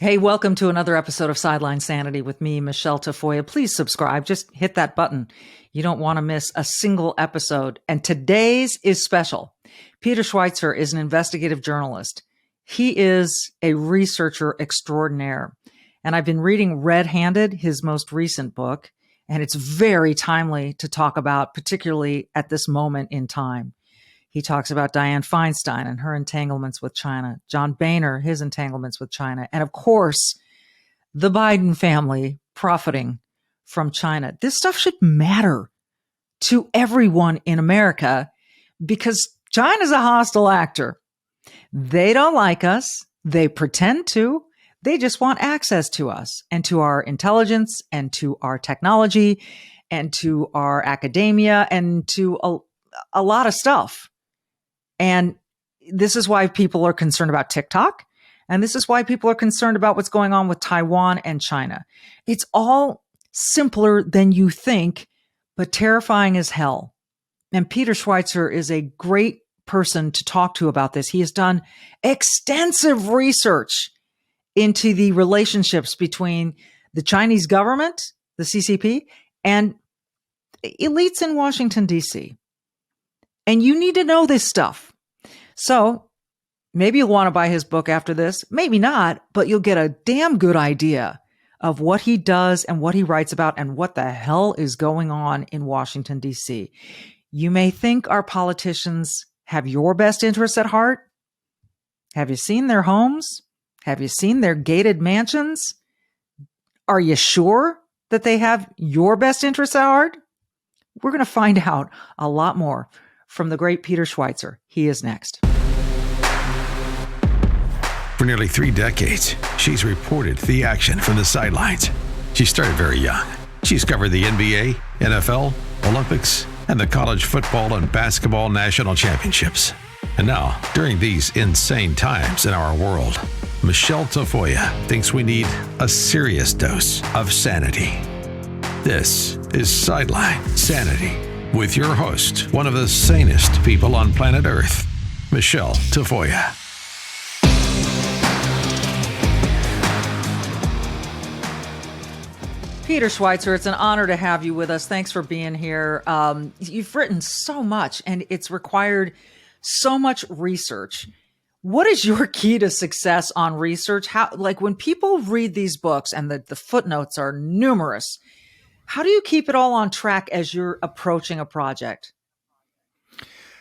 Hey, welcome to another episode of Sideline Sanity with me, Michelle Tafoya. Please subscribe. Just hit that button. You don't want to miss a single episode. And today's is special. Peter Schweizer is an investigative journalist. He is a researcher extraordinaire. And I've been reading Red Handed, his most recent book, and it's very timely to talk about, particularly at this moment in time. He talks about Dianne Feinstein and her entanglements with China, John Boehner, his entanglements with China, and of course, the Biden family profiting from China. This stuff should matter to everyone in America because China's a hostile actor. They don't like us. They pretend to. They just want access to us and to our intelligence and to our technology and to our academia and to a lot of stuff. And this is why people are concerned about TikTok. And this is why people are concerned about what's going on with Taiwan and China. It's all simpler than you think, but terrifying as hell. And Peter Schweizer is a great person to talk to about this. He has done extensive research into the relationships between the Chinese government, the CCP, and elites in Washington, D.C. And you need to know this stuff. So maybe you'll want to buy his book after this. Maybe not, but you'll get a damn good idea of what he does and what he writes about and what the hell is going on in Washington, D.C. You may think our politicians have your best interests at heart. Have you seen their homes? Have you seen their gated mansions? Are you sure that they have your best interests at heart? We're going to find out a lot more from the great Peter Schweizer. He is next. For nearly 3 decades, she's reported the action from the sidelines. She started very young. She's covered the NBA, NFL, Olympics, and the college football and basketball national championships. And now, during these insane times in our world, Michelle Tafoya thinks we need a serious dose of sanity. This is Sideline Sanity with your host, one of the sanest people on planet Earth, Michelle Tafoya. Peter Schweizer, it's an honor to have you with us. Thanks for being here. You've written so much and it's required so much research. What is your key to success on research? How, like when people read these books and the footnotes are numerous, how do you keep it all on track as you're approaching a project?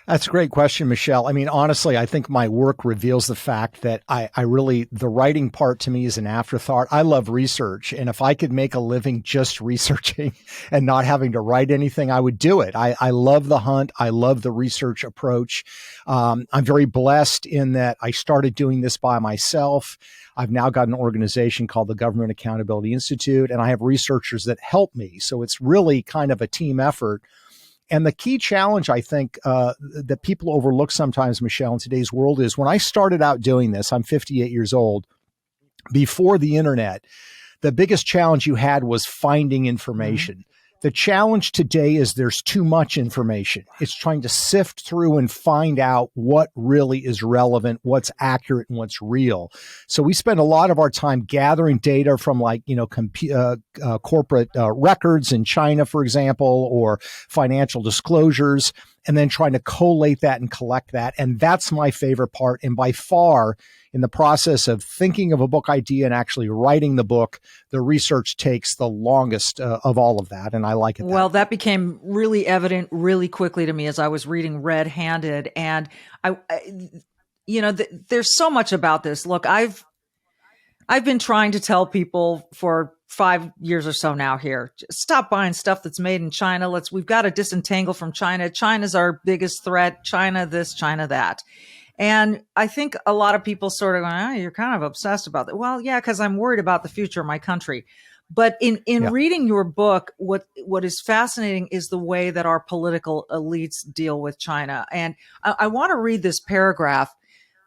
That's a great question, Michelle. I mean, honestly, I think my work reveals the fact that the writing part to me is an afterthought. I love research. And if I could make a living just researching and not having to write anything, I would do it. I love the hunt. I love the research approach. I'm very blessed in that I started doing this by myself. I've now got an organization called the Government Accountability Institute, and I have researchers that help me. So it's really kind of a team effort. And the key challenge, I think, that people overlook sometimes, Michelle, in today's world is when I started out doing this, I'm 58 years old, before the internet, the biggest challenge you had was finding information. The challenge today is there's too much information. It's trying to sift through and find out what really is relevant, what's accurate, and what's real. So we spend a lot of our time gathering data from corporate records in China, for example, or financial disclosures, and then trying to collate that and collect that. And that's my favorite part. And by far, in the process of thinking of a book idea and actually writing the book, the research takes the longest of all of that. And I like it. Well, that became really evident really quickly to me as I was reading Red Handed. And there's so much about this. Look, I've been trying to tell people for 5 years or so now here, stop buying stuff that's made in China. We've got to disentangle from China. China's our biggest threat. China this, China that. And I think a lot of people sort of go, you're kind of obsessed about that. Well, yeah, because I'm worried about the future of my country. But in reading your book, what is fascinating is the way that our political elites deal with China. And I want to read this paragraph.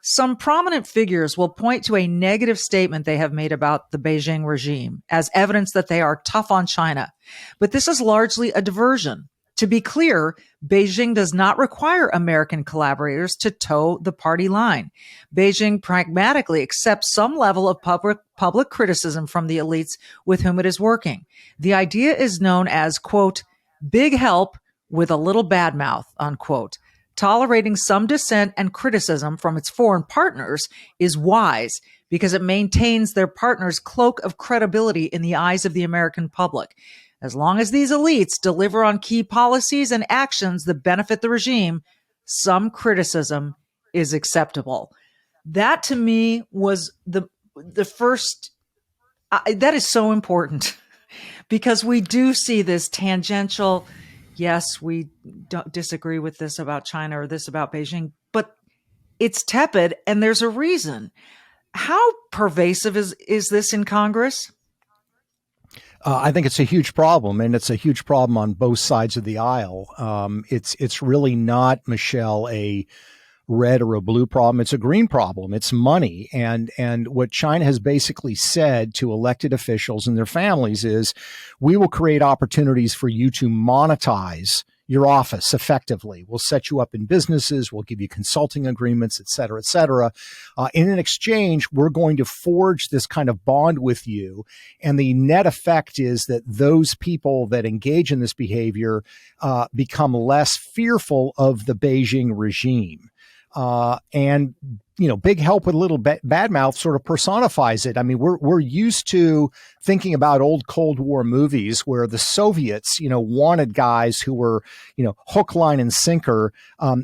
Some prominent figures will point to a negative statement they have made about the Beijing regime as evidence that they are tough on China. But this is largely a diversion. To be clear, Beijing does not require American collaborators to toe the party line. Beijing pragmatically accepts some level of public criticism from the elites with whom it is working. The idea is known as, quote, big help with a little bad mouth, unquote. Tolerating some dissent and criticism from its foreign partners is wise because it maintains their partners' cloak of credibility in the eyes of the American public. As long as these elites deliver on key policies and actions that benefit the regime, some criticism is acceptable. That to me was the first. That is so important because we do see this tangential. Yes, we don't disagree with this about China or this about Beijing, but it's tepid and there's a reason. How pervasive is this in Congress? I think it's a huge problem, and it's a huge problem on both sides of the aisle. It's really not, Michelle, a red or a blue problem. It's a green problem. It's money. And what China has basically said to elected officials and their families is, we will create opportunities for you to monetize your office effectively. We'll set you up in businesses. We'll give you consulting agreements, et cetera, et cetera. In an exchange, we're going to forge this kind of bond with you. And the net effect is that those people that engage in this behavior become less fearful of the Beijing regime. And, you know, big help with a little bad mouth sort of personifies it. I mean, we're used to thinking about old Cold War movies where the Soviets, you know, wanted guys who were, you know, hook, line, and sinker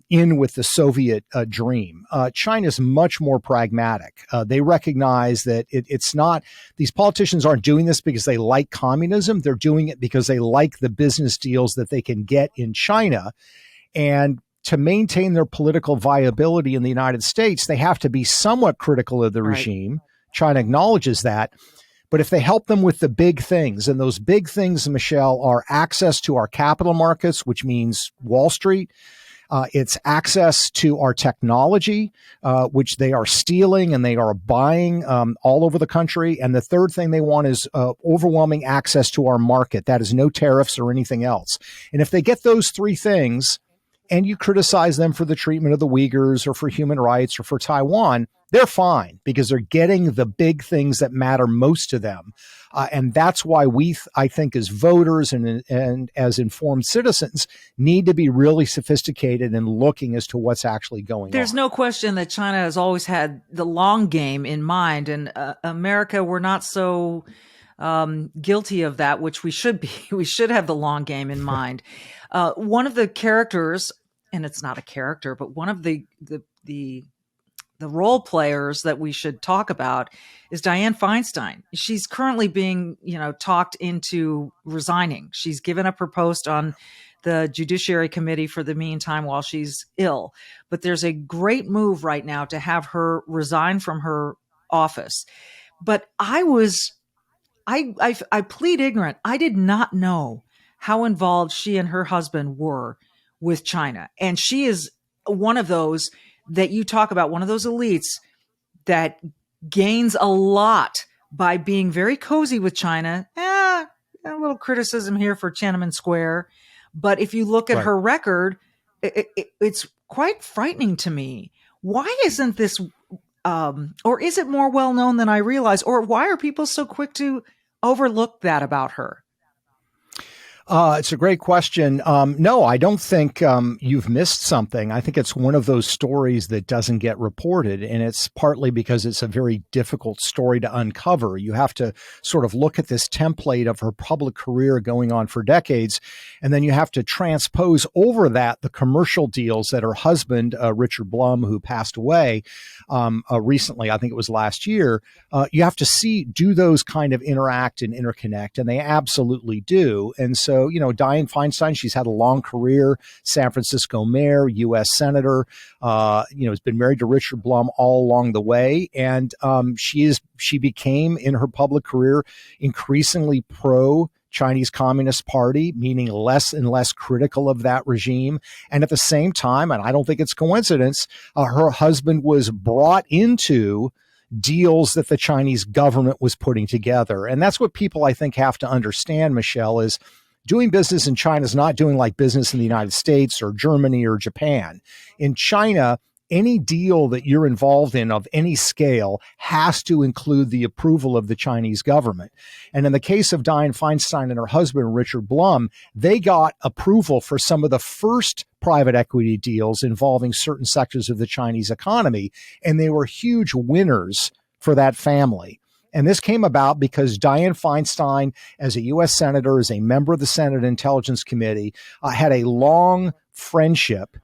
in with the Soviet dream. China's much more pragmatic. They recognize that it's not, these politicians aren't doing this because they like communism. They're doing it because they like the business deals that they can get in China. And to maintain their political viability in the United States, they have to be somewhat critical of the regime. China acknowledges that. But if they help them with the big things, and those big things, Michelle, are access to our capital markets, which means Wall Street, it's access to our technology, which they are stealing and they are buying all over the country. And the third thing they want is overwhelming access to our market. That is no tariffs or anything else. And if they get those three things, and you criticize them for the treatment of the Uyghurs or for human rights or for Taiwan, they're fine because they're getting the big things that matter most to them. And that's why I think as voters and as informed citizens need to be really sophisticated in looking as to what's actually going on. There's no question that China has always had the long game in mind, and America, we're not so guilty of that, which we should be. We should have the long game in mind. One of the characters, and it's not a character, but one of the role players that we should talk about is Dianne Feinstein. She's currently being, talked into resigning. She's given up her post on the Judiciary Committee for the meantime while she's ill. But there's a great move right now to have her resign from her office. But I plead ignorant. I did not know how involved she and her husband were with China. And she is one of those that you talk about, one of those elites that gains a lot by being very cozy with China. A little criticism here for Tiananmen Square. But if you look at her record, it's quite frightening to me. Why isn't this, or is it more well known than I realize? Or why are people so quick to overlook that about her? It's a great question. No, I don't think you've missed something. I think it's one of those stories that doesn't get reported, and it's partly because it's a very difficult story to uncover. You have to sort of look at this template of her public career going on for decades, and then you have to transpose over that the commercial deals that her husband, Richard Blum, who passed away recently, I think it was last year, you have to do those kind of interact and interconnect, and they absolutely do. And so, Dianne Feinstein, she's had a long career, San Francisco mayor, U.S. senator, has been married to Richard Blum all along the way. And she became, in her public career, increasingly pro Chinese Communist Party, meaning less and less critical of that regime. And at the same time, and I don't think it's coincidence, her husband was brought into deals that the Chinese government was putting together. And that's what people, I think, have to understand, Michelle, is doing business in China is not doing like business in the United States or Germany or Japan. In China, any deal that you're involved in of any scale has to include the approval of the Chinese government. And in the case of Dianne Feinstein and her husband, Richard Blum, they got approval for some of the first private equity deals involving certain sectors of the Chinese economy. And they were huge winners for that family. And this came about because Dianne Feinstein, as a U.S. Senator, as a member of the Senate Intelligence Committee, had a long friendship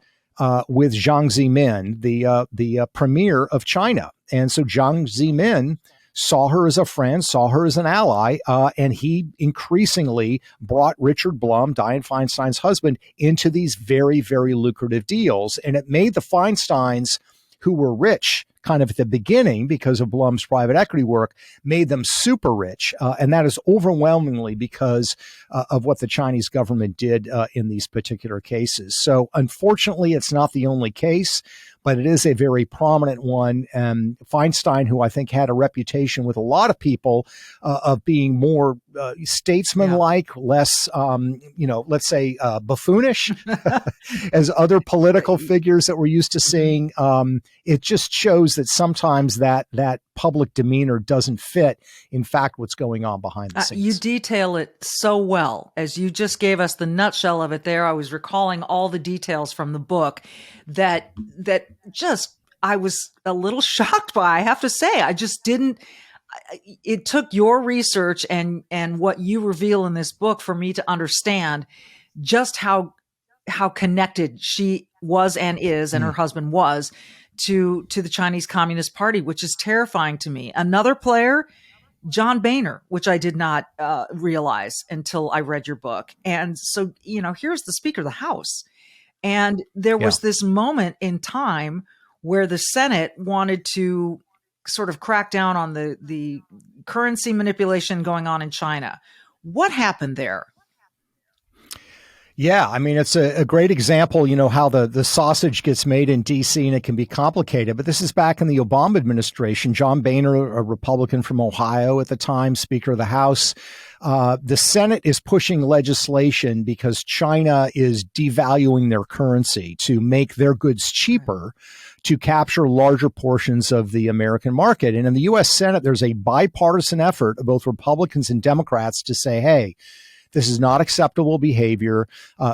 with Jiang Zemin, the premier of China. And so Jiang Zemin saw her as a friend, saw her as an ally, and he increasingly brought Richard Blum, Dianne Feinstein's husband, into these very, very lucrative deals. And it made the Feinsteins, who were rich kind of at the beginning because of Blum's private equity work, made them super rich. And that is overwhelmingly because of what the Chinese government did in these particular cases. So unfortunately, it's not the only case, but it is a very prominent one. Feinstein, who I think had a reputation with a lot of people of being more statesmanlike, less, let's say buffoonish as other political figures that we're used to seeing. It just shows that sometimes that public demeanor doesn't fit, in fact, what's going on behind the scenes. You detail it so well. As you just gave us the nutshell of it there, I was recalling all the details from the book that just I was a little shocked by. I have to say, I just didn't. It took your research and what you reveal in this book for me to understand just how connected she was and is, and her husband was, to the Chinese Communist Party, which is terrifying to me. Another player, John Boehner, which I did not realize until I read your book. And so, here's the Speaker of the House. And there was this moment in time where the Senate wanted to sort of crack down on the currency manipulation going on in China. What happened there? Yeah, I mean, it's a great example, how the sausage gets made in D.C. and it can be complicated. But this is back in the Obama administration. John Boehner, a Republican from Ohio at the time, Speaker of the House. The Senate is pushing legislation because China is devaluing their currency to make their goods cheaper to capture larger portions of the American market. And in the U.S. Senate, there's a bipartisan effort of both Republicans and Democrats to say, hey, this is not acceptable behavior,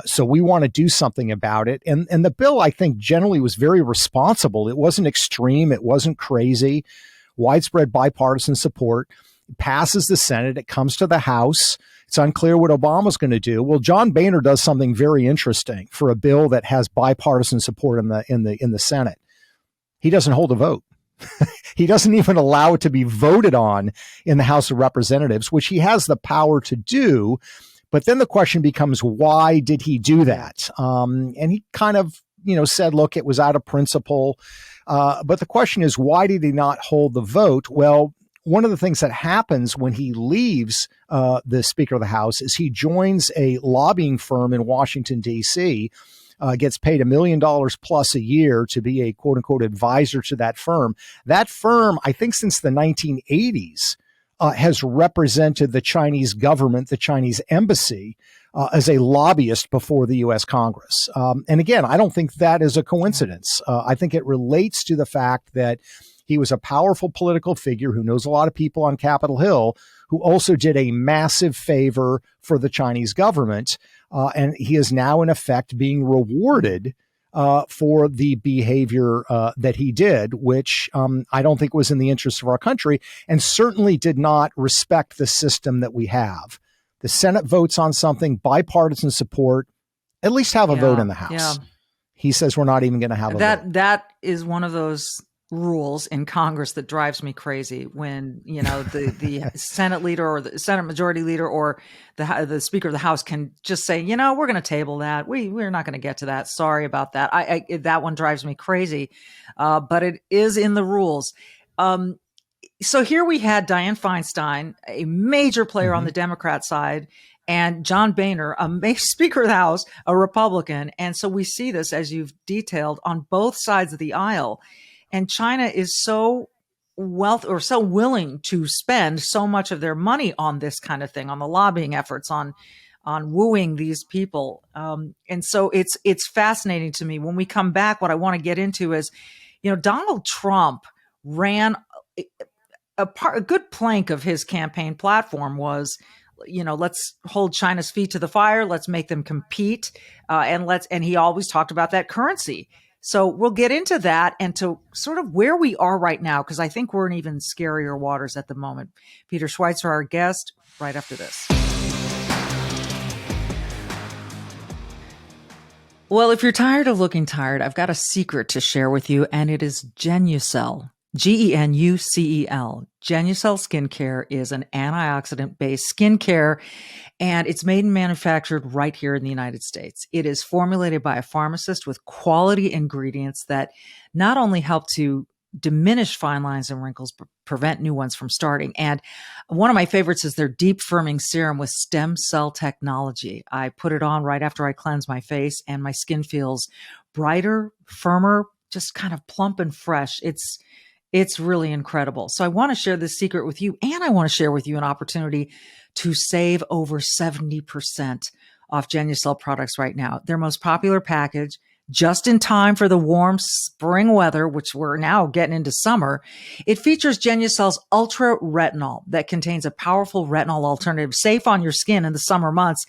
so we want to do something about it. And the bill, I think, generally was very responsible. It wasn't extreme. It wasn't crazy. Widespread bipartisan support. It passes the Senate. It comes to the House. It's unclear what Obama's going to do. Well, John Boehner does something very interesting for a bill that has bipartisan support in the Senate. He doesn't hold a vote. He doesn't even allow it to be voted on in the House of Representatives, which he has the power to do. But then the question becomes, why did he do that? And he kind of, said, look, it was out of principle. But the question is, why did he not hold the vote? Well, one of the things that happens when he leaves the Speaker of the House is he joins a lobbying firm in Washington, D.C., gets paid $1 million plus a year to be a quote unquote advisor to that firm. That firm, I think since the 1980s, has represented the Chinese government, the Chinese embassy, as a lobbyist before the U.S. Congress. And again, I don't think that is a coincidence. I think it relates to the fact that he was a powerful political figure who knows a lot of people on Capitol Hill, who also did a massive favor for the Chinese government. And he is now, in effect, being rewarded for the behavior that he did, which I don't think was in the interest of our country and certainly did not respect the system that we have. The Senate votes on something, bipartisan support, at least have a vote in the House. Yeah. He says we're not even going to have a vote. That is one of those rules in Congress that drives me crazy when, the Senate leader or the Senate majority leader or the Speaker of the House can just say, we're going to table that. We're not going to get to that. Sorry about that. That one drives me crazy. But it is in the rules. So here we had Dianne Feinstein, a major player on the Democrat side, and John Boehner, a Speaker of the House, a Republican. And so we see this, as you've detailed, on both sides of the aisle. And China is so willing to spend so much of their money on this kind of thing, on the lobbying efforts, on on wooing these people. And so it's fascinating to me. When we come back, what I want to get into is, Donald Trump ran a good plank of his campaign platform was, let's hold China's feet to the fire. Let's make them compete. And he always talked about that currency. So we'll get into that and to sort of where we are right now, because I think we're in even scarier waters at the moment. Peter Schweizer, our guest, right after this. Well, if you're tired of looking tired, I've got a secret to share with you, and it is Genucel. Genucel. Genucel skincare is an antioxidant-based skincare, and it's made and manufactured right here in the United States. It is formulated by a pharmacist with quality ingredients that not only help to diminish fine lines and wrinkles, but prevent new ones from starting. And one of my favorites is their deep firming serum with stem cell technology. I put it on right after I cleanse my face, and my skin feels brighter, firmer, just kind of plump and fresh. It's really incredible. So I want to share this secret with you, and I want to share with you an opportunity to save over 70% off Genucel products right now. Their most popular package, just in time for the warm spring weather, which we're now getting into summer. It features Genucel's Ultra Retinol that contains a powerful retinol alternative safe on your skin in the summer months,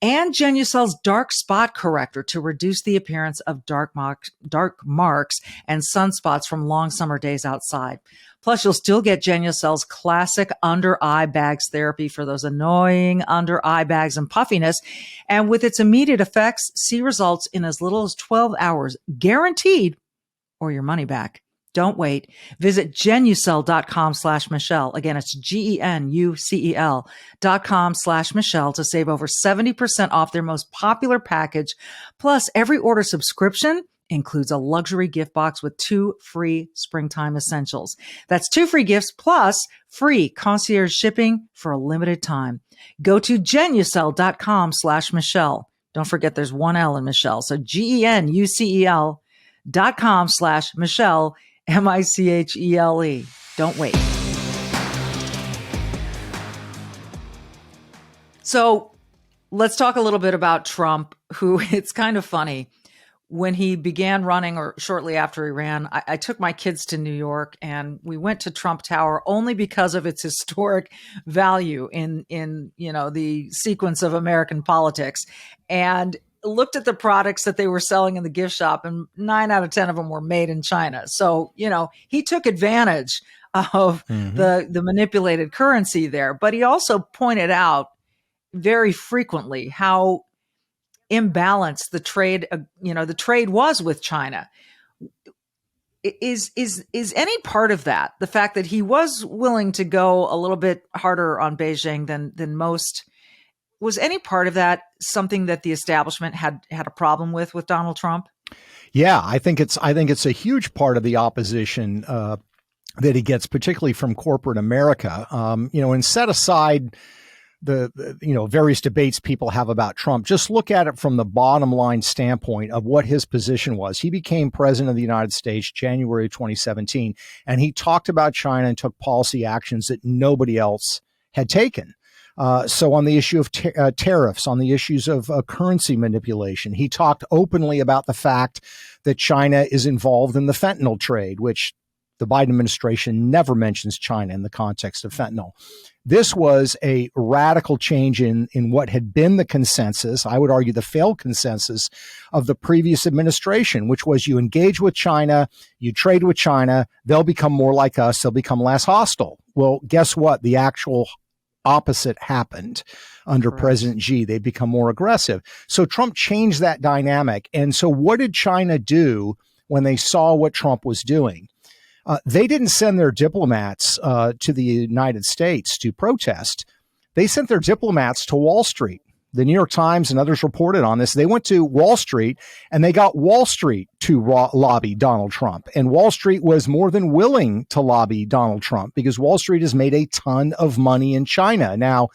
and Genucel's Dark Spot Corrector to reduce the appearance of dark marks and sunspots from long summer days outside. Plus, you'll still get Genucel's classic under eye bags therapy for those annoying under eye bags and puffiness. And with its immediate effects, see results in as little as 12 hours, guaranteed, or your money back. Don't wait. Visit Genucel.com/Michelle. Again, it's GENUCEL.com/Michelle to save over 70% off their most popular package. Plus, every order subscription includes a luxury gift box with 2 free springtime essentials. That's 2 free gifts plus free concierge shipping for a limited time. Go to Genucel.com/Michelle. Don't forget there's one L in Michelle. So GENUCEL.com/Michelle. MICHELE. Don't wait. So let's talk a little bit about Trump, who it's kind of funny. When he began running, or shortly after he ran, I took my kids to New York, and we went to Trump Tower only because of its historic value in the sequence of American politics, and looked at the products that they were selling in the gift shop, and 9 out of 10 of them were made in China. So, he took advantage of the manipulated currency there, but he also pointed out very frequently how imbalanced the trade was with China. Is any part of that, the fact that he was willing to go a little bit harder on Beijing than most, was any part of that something that the establishment had a problem with Donald Trump? Yeah, I think it's a huge part of the opposition that he gets, particularly from corporate America. And set aside the various debates people have about Trump, just look at it from the bottom line standpoint of what his position was. He became president of the United States January 2017, and he talked about China and took policy actions that nobody else had taken. So on the issue of tariffs, on the issues of currency manipulation, he talked openly about the fact that China is involved in the fentanyl trade, which the Biden administration never mentions China in the context of fentanyl. This was a radical change in what had been the consensus, I would argue the failed consensus of the previous administration, which was you engage with China, you trade with China, they'll become more like us, they'll become less hostile. Well, guess what? The actual opposite happened under President Xi. They become more aggressive. So Trump changed that dynamic. And so what did China do when they saw what Trump was doing? They didn't send their diplomats to the United States to protest. They sent their diplomats to Wall Street. The New York Times and others reported on this. They went to Wall Street, and they got Wall Street to lobby Donald Trump. And Wall Street was more than willing to lobby Donald Trump because Wall Street has made a ton of money in China. Now,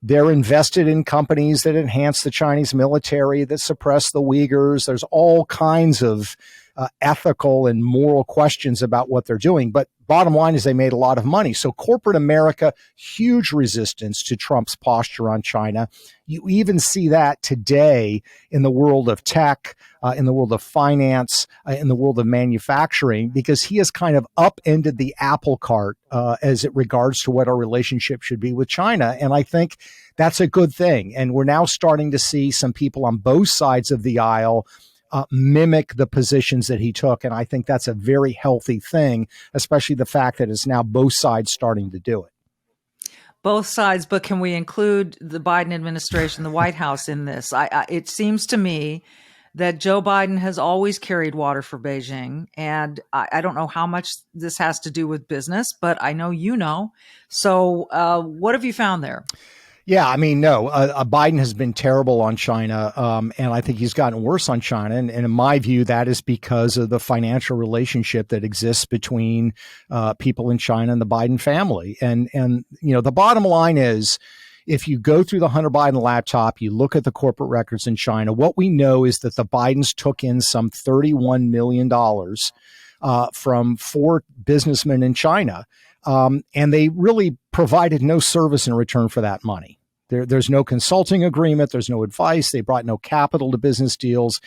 they're invested in companies that enhance the Chinese military, that suppress the Uyghurs. There's all kinds of ethical and moral questions about what they're doing. But bottom line is they made a lot of money. So corporate America, huge resistance to Trump's posture on China. You even see that today in the world of tech, in the world of finance, in the world of manufacturing, because he has kind of upended the apple cart as it regards to what our relationship should be with China. And I think that's a good thing. And we're now starting to see some people on both sides of the aisle mimic the positions that he took. And I think that's a very healthy thing, especially the fact that it's now both sides starting to do it. Both sides, but can we include the Biden administration, the White House in this? It seems to me that Joe Biden has always carried water for Beijing. And I don't know how much this has to do with business, but I know you know. So what have you found there? Yeah, I mean, no, Biden has been terrible on China, and I think he's gotten worse on China. And in my view, that is because of the financial relationship that exists between people in China and the Biden family. And you know, the bottom line is, if you go through the Hunter Biden laptop, you look at the corporate records in China, what we know is that the Bidens took in some $31 million from 4 businessmen in China. And they really provided no service in return for that money. There's no consulting agreement. There's no advice. They brought no capital to business deals.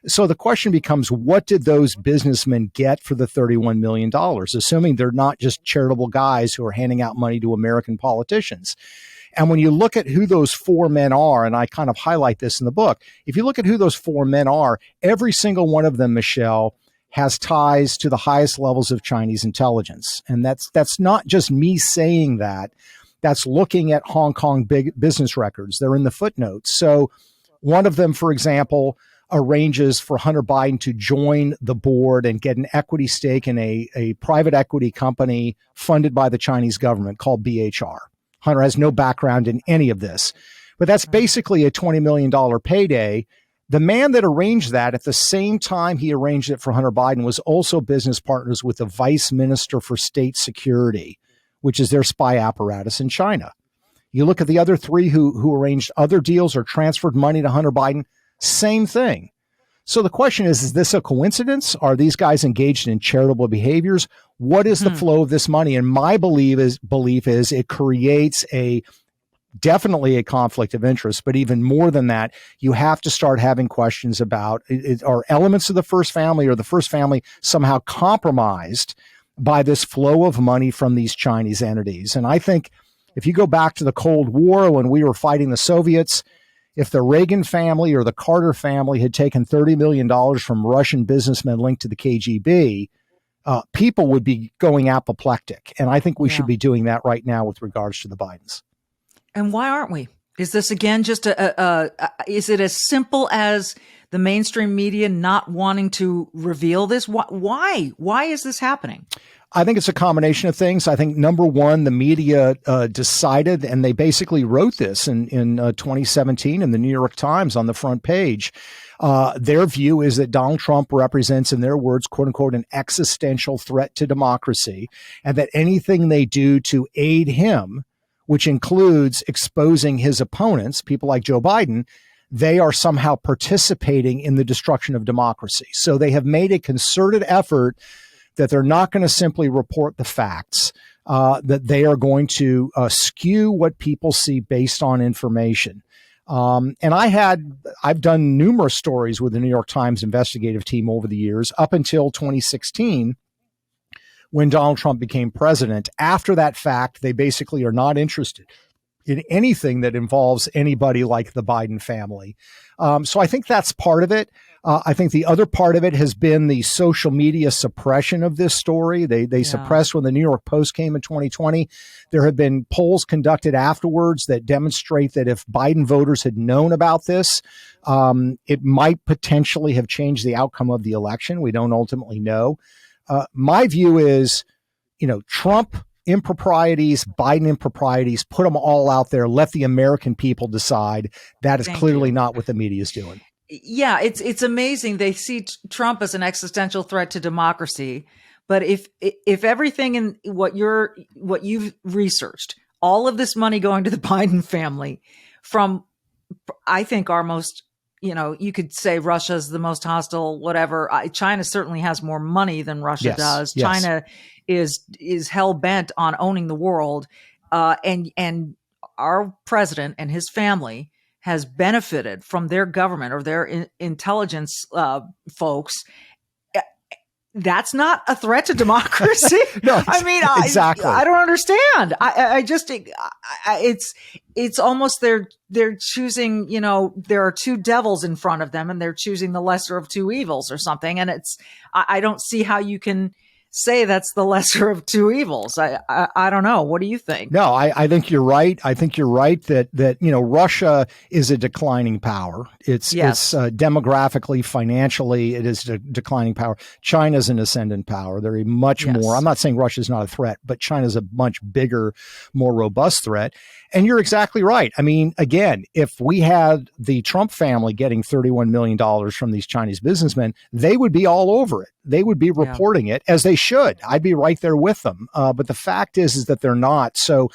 So the question becomes, what did those businessmen get for the $31 million, assuming they're not just charitable guys who are handing out money to American politicians? And when you look at who those 4 men are, and I kind of highlight this in the book, if you look at who those 4 men are, every single one of them, Michelle, has ties to the highest levels of Chinese intelligence. And that's not just me saying that. That's looking at Hong Kong big business records. They're in the footnotes. So one of them, for example, arranges for Hunter Biden to join the board and get an equity stake in a private equity company funded by the Chinese government called BHR. Hunter has no background in any of this, but that's basically a $20 million payday. The man that arranged that at the same time he arranged it for Hunter Biden was also business partners with the vice minister for state security, which is their spy apparatus in China. You look at the other 3 who arranged other deals or transferred money to Hunter Biden, same thing. So the question is this a coincidence? Are these guys engaged in charitable behaviors? What is the flow of this money? And my belief is it creates definitely a conflict of interest, but even more than that, you have to start having questions about, are elements of the first family or the first family somehow compromised by this flow of money from these Chinese entities? And I think if you go back to the Cold War when we were fighting the Soviets, if the Reagan family or the Carter family had taken $30 million from Russian businessmen linked to the KGB, people would be going apoplectic. And I think we should be doing that right now with regards to the Bidens. And why aren't we? Is this, again, just is it as simple as the mainstream media not wanting to reveal this? Why? Why is this happening? I think it's a combination of things. I think, number one, the media decided, and they basically wrote this in 2017 in the New York Times on the front page. Their view is that Donald Trump represents, in their words, quote unquote, an existential threat to democracy, and that anything they do to aid him, which includes exposing his opponents, people like Joe Biden, they are somehow participating in the destruction of democracy. So they have made a concerted effort that they're not going to simply report the facts, that they are going to skew what people see based on information. And I've done numerous stories with the New York Times investigative team over the years, up until 2016, when Donald Trump became president. After that fact, they basically are not interested in anything that involves anybody like the Biden family. So I think that's part of it. I think the other part of it has been the social media suppression of this story. They suppressed when the New York Post came in 2020. There have been polls conducted afterwards that demonstrate that if Biden voters had known about this, it might potentially have changed the outcome of the election. We don't ultimately know. My view is, Trump improprieties, Biden improprieties, put them all out there. Let the American people decide. That is clearly not what the media is doing. Yeah, it's amazing. They see Trump as an existential threat to democracy. But if everything in what you've researched, all of this money going to the Biden family from, I think, our most you could say Russia's the most hostile, whatever. China certainly has more money than Russia does. Yes. China is hell bent on owning the world, and our president and his family has benefited from their government or their intelligence folks. That's not a threat to democracy. No, I mean, exactly. I don't understand. It's almost they're choosing, there are two devils in front of them and they're choosing the lesser of two evils or something. And I don't see how you can say that's the lesser of two evils. I don't know. What do you think? No, I think you're right. I think you're right that Russia is a declining power. It's demographically, financially, it is a declining power. China's an ascendant power. They're a much more. I'm not saying Russia's not a threat, but China's a much bigger, more robust threat. And you're exactly right. I mean, again, if we had the Trump family getting $31 million from these Chinese businessmen, they would be all over it. They would be reporting it, as they should. I'd be right there with them. But the fact is that they're not. So,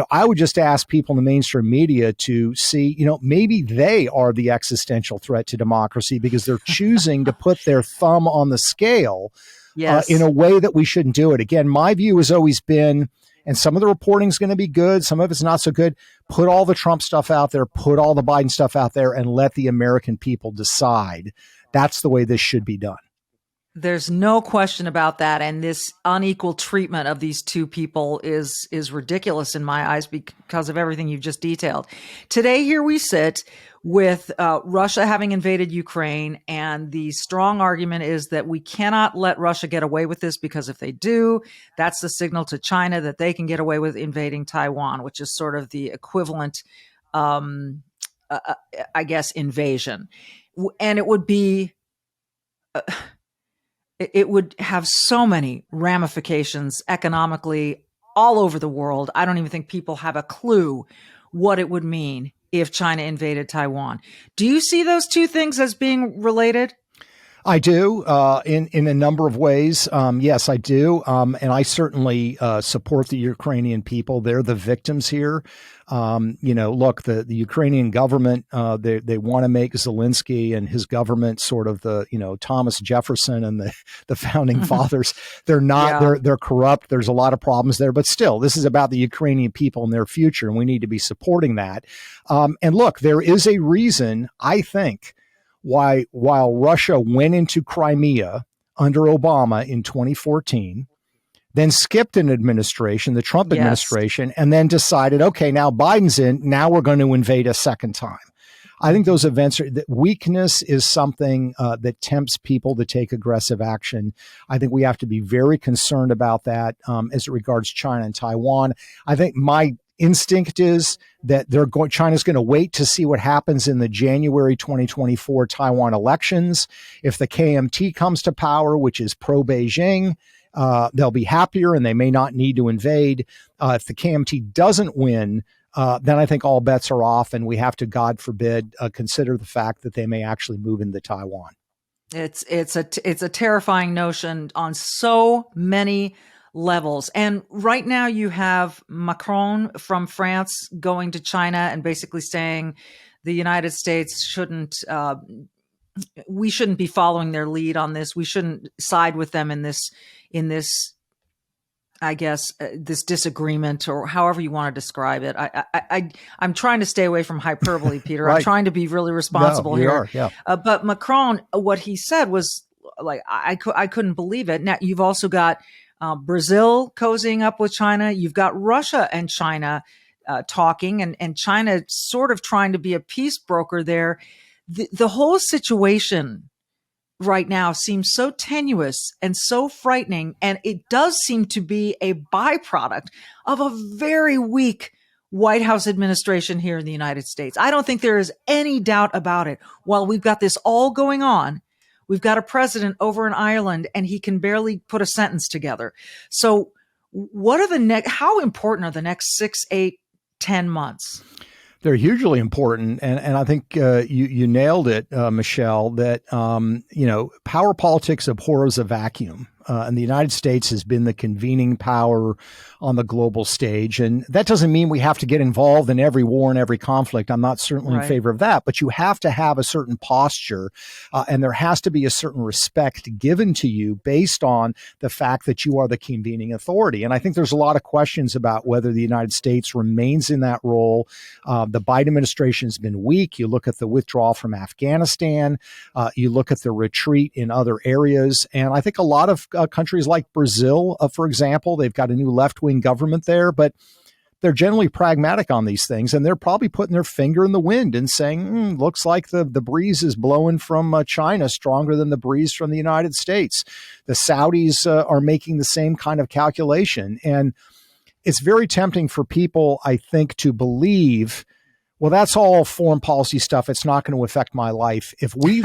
I would just ask people in the mainstream media to see, maybe they are the existential threat to democracy because they're choosing to put their thumb on the scale in a way that we shouldn't do it. Again, my view has always been, and some of the reporting is going to be good, some of it's not so good. Put all the Trump stuff out there, put all the Biden stuff out there, and let the American people decide. That's the way this should be done. There's no question about that. And this unequal treatment of these two people is ridiculous in my eyes because of everything you've just detailed. Today, here we sit with Russia having invaded Ukraine. And the strong argument is that we cannot let Russia get away with this because if they do, that's the signal to China that they can get away with invading Taiwan, which is sort of the equivalent, I guess, invasion. And it would be... it would have so many ramifications economically all over the world. I don't even think people have a clue what it would mean if China invaded Taiwan. Do you see those two things as being related? I do, in a number of ways. Yes, I do. And I certainly support the Ukrainian people. They're the victims here. Look, the Ukrainian government, they want to make Zelensky and his government sort of the, Thomas Jefferson and the founding fathers. They're not, they're corrupt. There's a lot of problems there, but still, this is about the Ukrainian people and their future, and we need to be supporting that. And look, there is a reason, I think, why, while Russia went into Crimea under Obama in 2014, then skipped an administration, the Trump administration, and then decided, okay, now Biden's in, now we're going to invade a second time. I think those events that weakness is something that tempts people to take aggressive action. I think we have to be very concerned about that as it regards China and Taiwan. I think my instinct is that China's going to wait to see what happens in the January 2024 Taiwan elections. If the KMT comes to power, which is pro-Beijing, they'll be happier and they may not need to invade. If the KMT doesn't win, then I think all bets are off, and we have to, God forbid, consider the fact that they may actually move into Taiwan. It's a terrifying notion on so many levels. And right now you have Macron from France going to China and basically saying the United States we shouldn't be following their lead on this. We shouldn't side with them in this, I guess, this disagreement, or however you want to describe it. I'm trying to stay away from hyperbole, Peter. Right. I'm trying to be really responsible here. But Macron, what he said was like, I couldn't believe it. Now you've also got Brazil cozying up with China. You've got Russia and China talking, and China sort of trying to be a peace broker there. The whole situation right now seems so tenuous and so frightening, and it does seem to be a byproduct of a very weak White House administration here in the United States. I don't think there is any doubt about it. While we've got this all going on, we've got a president over in Ireland and he can barely put a sentence together. So what are how important are the next 6, 8, 10 months? They're hugely important. And I think you nailed it, Michelle, that, power politics abhors a vacuum. And the United States has been the convening power on the global stage. And that doesn't mean we have to get involved in every war and every conflict. I'm not certainly in favor of that, but you have to have a certain posture, and there has to be a certain respect given to you based on the fact that you are the convening authority. And I think there's a lot of questions about whether the United States remains in that role. The Biden administration has been weak. You look at the withdrawal from Afghanistan, you look at the retreat in other areas. And I think a lot of countries like Brazil, for example, they've got a new left-wing government there, but they're generally pragmatic on these things, and they're probably putting their finger in the wind and saying, looks like the breeze is blowing from China stronger than the breeze from the United States. The Saudis are making the same kind of calculation. And it's very tempting for people, I think, to believe, well, that's all foreign policy stuff. It's not going to affect my life. If we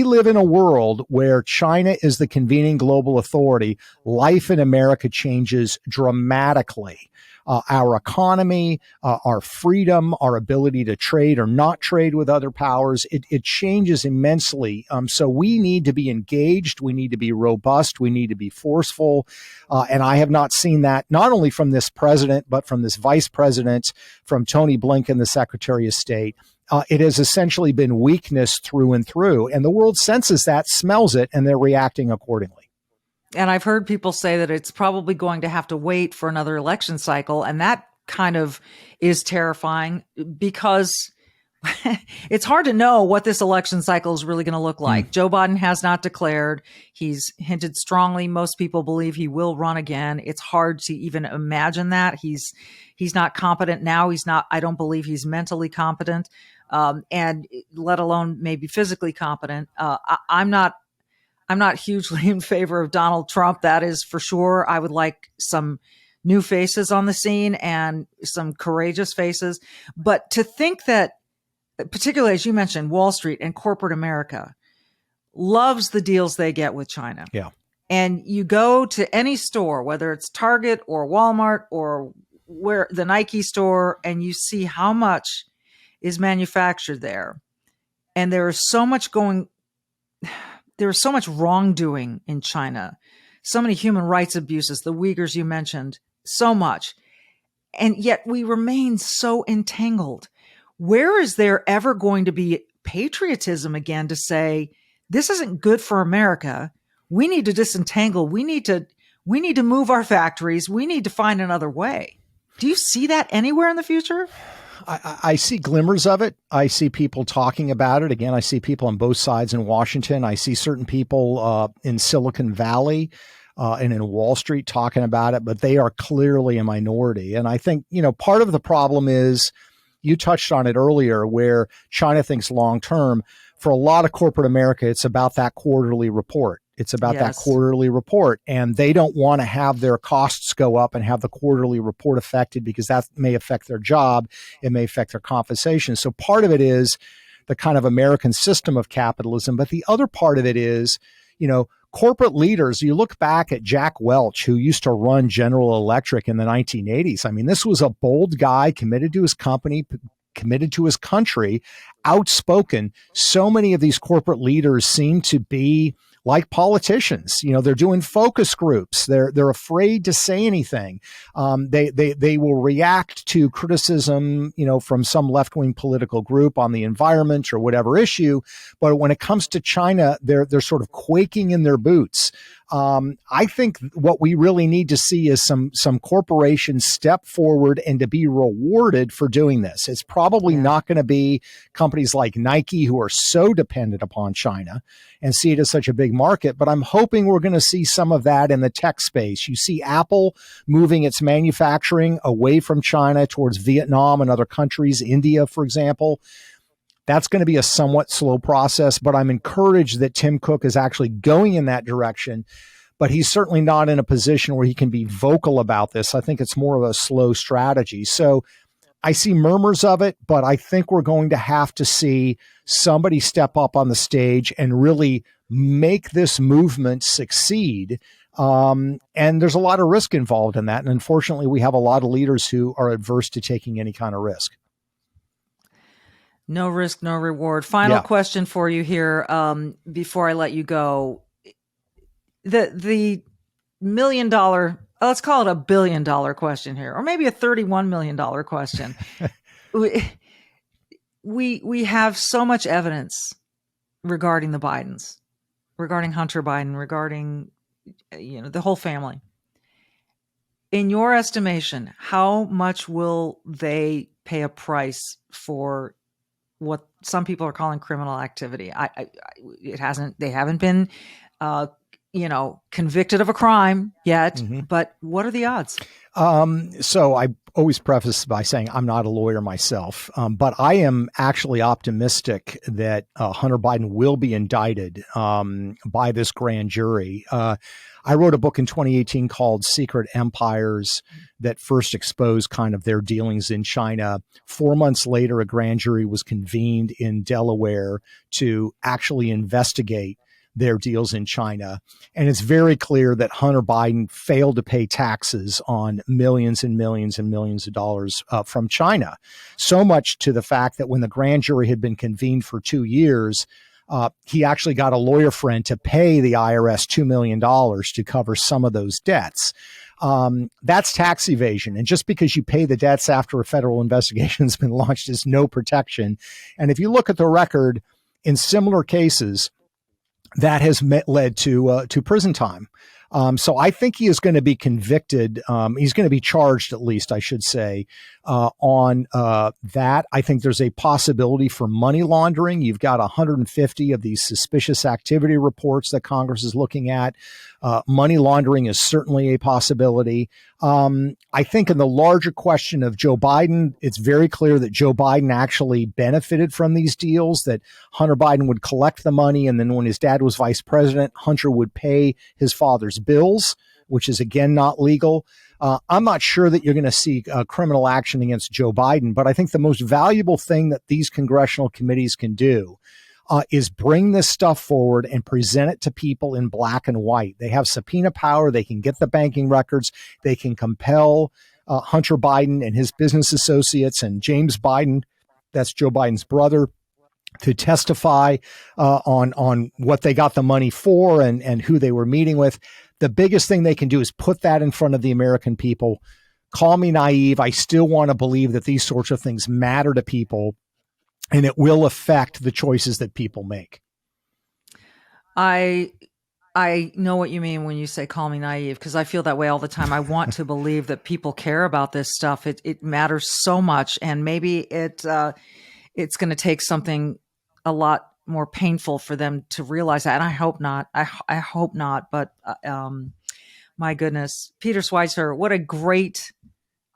live in a world where China is the convening global authority, life in America changes dramatically. Our economy, our freedom, our ability to trade or not trade with other powers, it changes immensely. So we need to be engaged. We need to be robust. We need to be forceful. And I have not seen that not only from this president, but from this vice president, from Tony Blinken, the Secretary of State. It has essentially been weakness through and through. And the world senses that, smells it, and they're reacting accordingly. And I've heard people say that it's probably going to have to wait for another election cycle. And that kind of is terrifying because it's hard to know what this election cycle is really going to look like. Joe Biden has not declared. He's hinted strongly. Most people believe he will run again. It's hard to even imagine that. He's not competent now. I don't believe he's mentally competent, and let alone maybe physically competent. I'm not hugely in favor of Donald Trump. That is for sure. I would like some new faces on the scene and some courageous faces. But to think that, particularly as you mentioned, Wall Street and corporate America loves the deals they get with China. Yeah. And you go to any store, whether it's Target or Walmart or where the Nike store, and you see how much is manufactured there. And there is so much wrongdoing in China, so many human rights abuses, the Uyghurs you mentioned, so much. And yet we remain so entangled. Where is there ever going to be patriotism again to say, this isn't good for America. We need to disentangle. We need to move our factories. We need to find another way. Do you see that anywhere in the future? I see glimmers of it. I see people talking about it. Again, I see people on both sides in Washington. I see certain people in Silicon Valley and in Wall Street talking about it, but they are clearly a minority. And I think, part of the problem is, you touched on it earlier, where China thinks long term. For a lot of corporate America, it's about that quarterly report. It's about that quarterly report, and they don't want to have their costs go up and have the quarterly report affected because that may affect their job. It may affect their compensation. So part of it is the kind of American system of capitalism. But the other part of it is, corporate leaders. You look back at Jack Welch, who used to run General Electric in the 1980s. I mean, this was a bold guy, committed to his company, committed to his country, outspoken. So many of these corporate leaders seem to be like politicians. They're doing focus groups. They're afraid to say anything. They will react to criticism, from some left-wing political group on the environment or whatever issue. But when it comes to China, they're sort of quaking in their boots. I think what we really need to see is some corporations step forward and to be rewarded for doing this. It's probably not going to be companies like Nike, who are so dependent upon China and see it as such a big market. But I'm hoping we're going to see some of that in the tech space. You see Apple moving its manufacturing away from China towards Vietnam and other countries, India, for example. That's going to be a somewhat slow process, but I'm encouraged that Tim Cook is actually going in that direction. But he's certainly not in a position where he can be vocal about this. I think it's more of a slow strategy. So I see murmurs of it, but I think we're going to have to see somebody step up on the stage and really make this movement succeed. And there's a lot of risk involved in that. And unfortunately, we have a lot of leaders who are adverse to taking any kind of risk. No risk, no reward. Final question for you here before I let you go. the $1 million, let's call it $1 billion question here, or maybe a $31 million question. we have so much evidence regarding the Bidens, regarding Hunter Biden, regarding the whole family. In your estimation, how much will they pay a price for what some people are calling criminal activity? They haven't been, convicted of a crime yet, but what are the odds? So I always preface by saying I'm not a lawyer myself, but I am actually optimistic that Hunter Biden will be indicted by this grand jury. I wrote a book in 2018 called Secret Empires that first exposed kind of their dealings in China. 4 months later, a grand jury was convened in Delaware to actually investigate their deals in China. And it's very clear that Hunter Biden failed to pay taxes on millions and millions and millions of dollars from China. So much to the fact that when the grand jury had been convened for 2 years, he actually got a lawyer friend to pay the IRS $2 million to cover some of those debts. That's tax evasion. And just because you pay the debts after a federal investigation has been launched is no protection. And if you look at the record in similar cases, that has led to prison time. So I think he is going to be convicted. He's going to be charged, at least, I should say, on that. I think there's a possibility for money laundering. You've got 150 of these suspicious activity reports that Congress is looking at. Money laundering is certainly a possibility. I think in the larger question of Joe Biden, it's very clear that Joe Biden actually benefited from these deals, that Hunter Biden would collect the money, and then when his dad was vice president, Hunter would pay his father's bills, which is, again, not legal. I'm not sure that you're going to see criminal action against Joe Biden, but I think the most valuable thing that these congressional committees can do is bring this stuff forward and present it to people in black and white. They have subpoena power. They can get the banking records. They can compel Hunter Biden and his business associates and James Biden, that's Joe Biden's brother, to testify on what they got the money for and who they were meeting with. The biggest thing they can do is put that in front of the American people. Call me naive. I still want to believe that these sorts of things matter to people, and it will affect the choices that people make. I know what you mean when you say call me naive, because I feel that way all the time. I want to believe that people care about this stuff. It matters so much, and maybe it's going to take something a lot more painful for them to realize that. And I hope not. I hope not. But my goodness, Peter Schweizer, what a great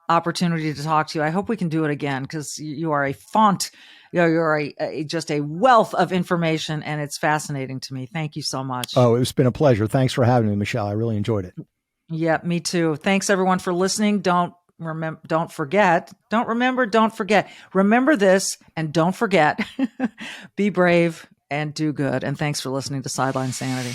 opportunity to talk to you. I hope we can do it again, because you are a font. You're just a wealth of information, and it's fascinating to me. Thank you so much. Oh, it's been a pleasure. Thanks for having me, Michelle. I really enjoyed it. Yeah, me too. Thanks everyone for listening. Don't forget. Remember this, and don't forget. Be brave and do good. And thanks for listening to Sideline Sanity.